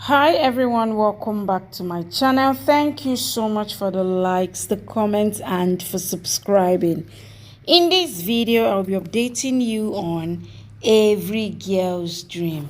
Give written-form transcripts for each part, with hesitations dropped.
Hi everyone, welcome back to my channel. Thank you so much for the likes, the comments, and for subscribing. In this video, I'll be updating you on every girl's dream.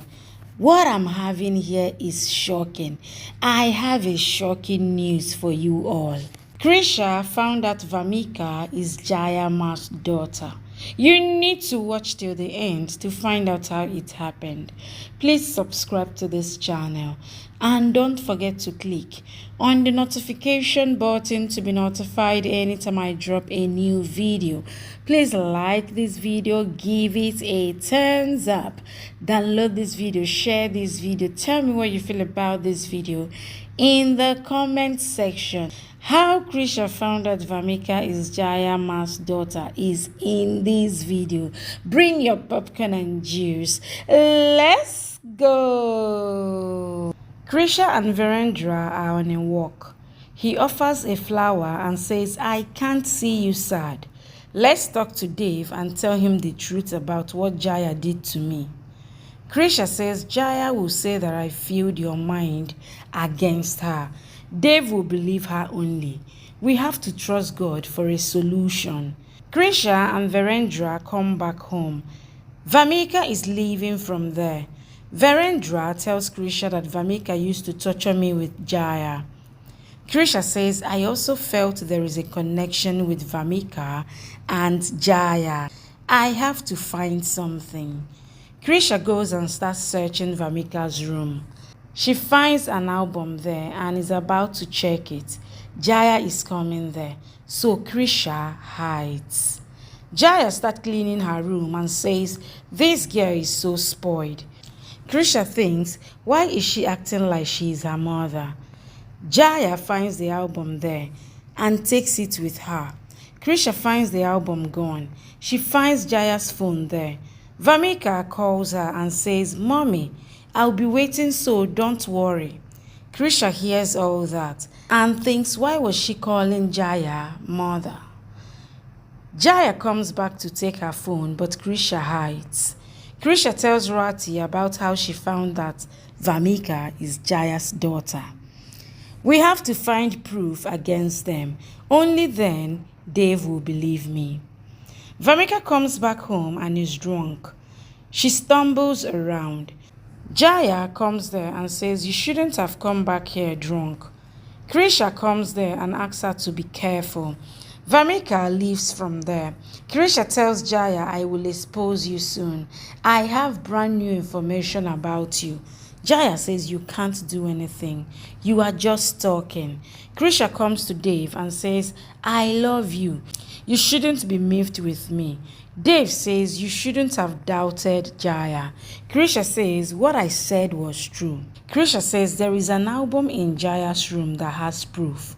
What I'm having here is shocking. I have a shocking news for you all. Krisha found that Vamika is Jaya's daughter. You need to watch till the end to find out how it happened. Please subscribe to this channel and don't forget to click on the notification button to be notified anytime I drop a new video. Please like this video, give it a thumbs up, download this video, share this video, tell me what you feel about this video in the comment section. How Krisha found out Vamika is Jaya's daughter is in this video. Bring your popcorn and juice. Let's go. Krisha and Virendra are on a walk. He offers a flower and says, "I can't see you sad. Let's talk to Dave and tell him the truth about what Jaya did to me." Krisha says Jaya will say that I filled your mind against her. Dave will believe her only. We have to trust God for a solution. Krisha and Virendra come back home. Vamika is leaving from there. Virendra tells Krisha that Vamika used to torture me with Jaya. Krisha says, I also felt there is a connection with Vamika and Jaya. I have to find something. Krisha goes and starts searching Vamika's room. She finds an album there and is about to check it. Jaya is coming there, so Krisha hides. Jaya starts cleaning her room and says, this girl is so spoiled. Krisha thinks, why is she acting like she is her mother? Jaya finds the album there and takes it with her. Krisha finds the album gone. She finds Jaya's phone there. Vamika calls her and says, Mommy, I'll be waiting, so don't worry. Krisha hears all that and thinks, why was she calling Jaya mother? Jaya comes back to take her phone, but Krisha hides. Krisha tells Rati about how she found that Vamika is Jaya's daughter. We have to find proof against them. Only then Dave will believe me. Vamika comes back home and is drunk. She stumbles around. Jaya comes there and says, you shouldn't have come back here drunk. Krisha comes there and asks her to be careful. Vamika leaves from there. Krisha tells Jaya, I will expose you soon. I have brand new information about you. Jaya says you can't do anything. You are just talking. Krisha comes to Dave and says, I love you. You shouldn't be miffed with me. Dave says you shouldn't have doubted Jaya. Krisha says what I said was true. Krisha says there is an album in Jaya's room that has proof.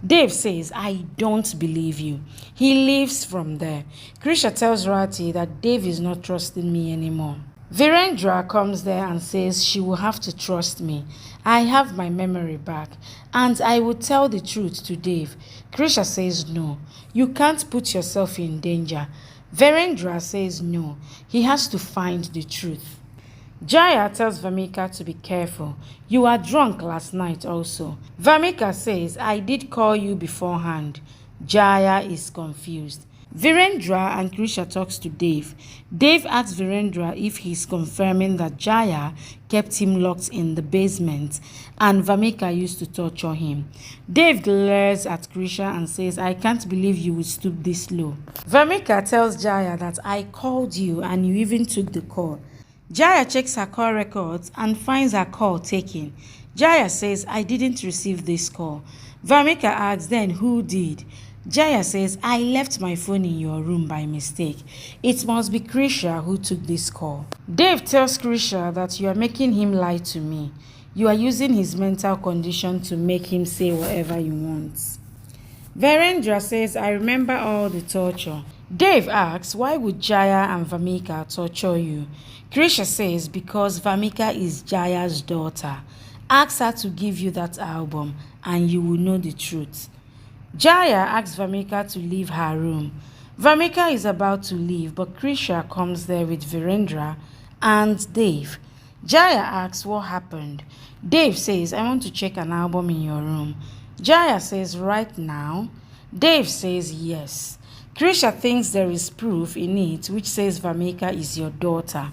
Dave says, I don't believe you. He leaves from there. Krisha tells Rati that Dave is not trusting me anymore. Virendra comes there and says she will have to trust me. I have my memory back and I will tell the truth to Dave. Krisha says no. You can't put yourself in danger. Virendra says no. He has to find the truth. Jaya tells Vamika to be careful. You are drunk last night also. Vamika says, I did call you beforehand. Jaya is confused. Virendra and Krisha talks to Dave. Dave asks Virendra if he's confirming that Jaya kept him locked in the basement and Vamika used to torture him. Dave glares at Krisha and says, I can't believe you would stoop this low. Vamika tells Jaya that I called you and you even took the call. Jaya checks her call records and finds her call taken. Jaya says, I didn't receive this call. Vamika asks, then who did? Jaya says, I left my phone in your room by mistake. It must be Krisha who took this call. Dave tells Krisha that you are making him lie to me. You are using his mental condition to make him say whatever he wants. Virendra says, I remember all the torture. Dave asks, why would Jaya and Vamika torture you? Krisha says, because Vamika is Jaya's daughter. Ask her to give you that album and you will know the truth. Jaya asks Vamika to leave her room. Vamika is about to leave, but Krisha comes there with Virendra and Dave. Jaya asks what happened. Dave says, I want to check an album in your room. Jaya says, right now? Dave says, yes. Krisha thinks there is proof in it which says Vamika is your daughter.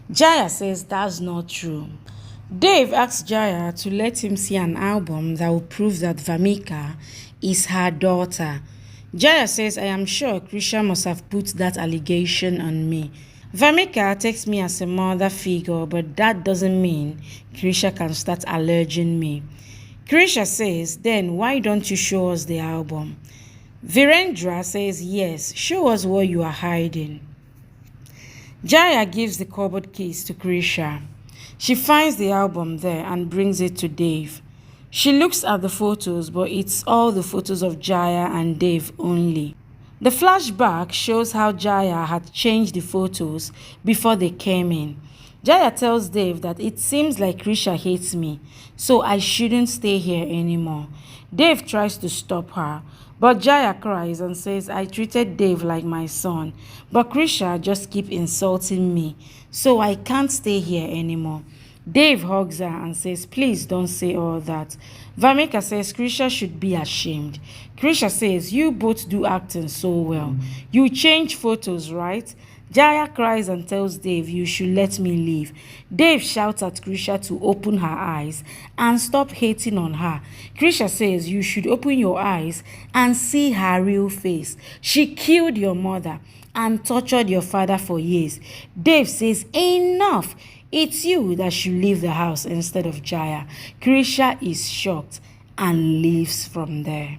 Jaya says that's not true. Dave asks Jaya to let him see an album that will prove that Vamika is her daughter. Jaya says, I am sure Krisha must have put that allegation on me. Vamika takes me as a mother figure, but that doesn't mean Krisha can start alleging me. Krisha says, then why don't you show us the album? Virendra says, yes, show us what you are hiding. Jaya gives the cupboard keys to Krisha. She finds the album there and brings it to Dave. She looks at the photos, but it's all the photos of Jaya and Dave only. The flashback shows how Jaya had changed the photos before they came in. Jaya tells Dave that it seems like Krisha hates me, so I shouldn't stay here anymore. Dave tries to stop her, but Jaya cries and says, I treated Dave like my son, but Krisha just keep insulting me, so I can't stay here anymore. Dave hugs her and says, please don't say all that. Vamika says Krisha should be ashamed. Krisha says, you both do acting so well. You change photos, right? Jaya cries and tells Dave, you should let me leave. Dave shouts at Krisha to open her eyes and stop hating on her. Krisha says, you should open your eyes and see her real face. She killed your mother and tortured your father for years. Dave says, enough. It's you that should leave the house instead of Jaya. Krisha is shocked and leaves from there.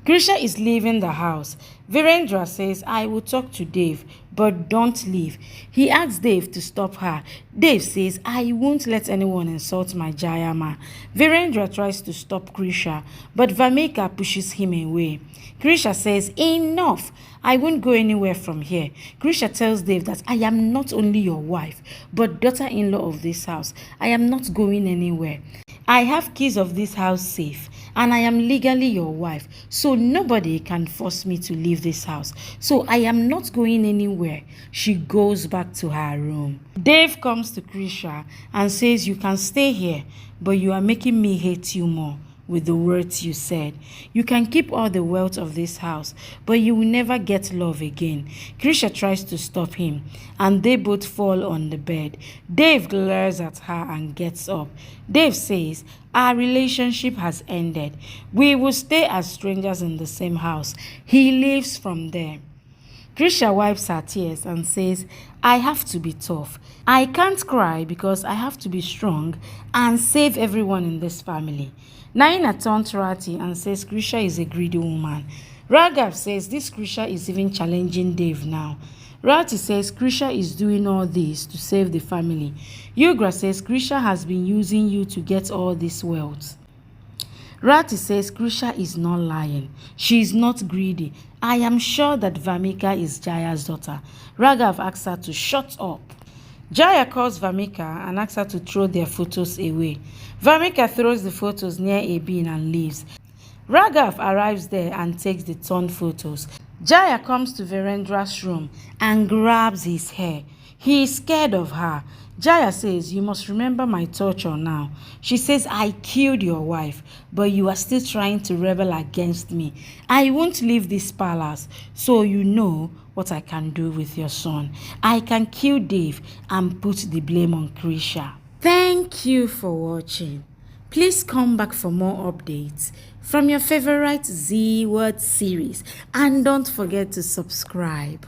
Krisha is leaving the house. Virendra says, I will talk to Dave, but don't leave. He asks Dave to stop her. Dave says, I won't let anyone insult my Jayama. Virendra tries to stop Krisha, but Vamika pushes him away. Krisha says, enough. I won't go anywhere from here. Krisha tells Dave that I am not only your wife, but daughter-in-law of this house. I am not going anywhere. I have keys of this house safe, and I am legally your wife, so nobody can force me to leave this house. So I am not going anywhere. She goes back to her room. Dave comes to Krisha and says, you can stay here, but you are making me hate you more with the words you said. You can keep all the wealth of this house, but you will never get love again. Krisha tries to stop him, and they both fall on the bed. Dave glares at her and gets up. Dave says, our relationship has ended. We will stay as strangers in the same house. He leaves from there. Krisha wipes her tears and says, I have to be tough. I can't cry because I have to be strong and save everyone in this family. Naina turns to Rati and says Krisha is a greedy woman. Raghav says this Krisha is even challenging Dave now. Rati says Krisha is doing all this to save the family. Yugra says Krisha has been using you to get all this wealth. Rati says Krisha is not lying. She is not greedy. I am sure that Vamika is Jaya's daughter. Raghav asks her to shut up. Jaya calls Vamika and asks her to throw their photos away. Vamika throws the photos near a bin and leaves. Raghav arrives there and takes the torn photos. Jaya comes to Virendra's room and grabs his hair. He is scared of her. Jaya says, you must remember my torture now. She says, I killed your wife, but you are still trying to rebel against me. I won't leave this palace, so you know what I can do with your son. I can kill Dave and put the blame on Krisha. Thank you for watching. Please come back for more updates from your favorite Z Word series, and don't forget to subscribe.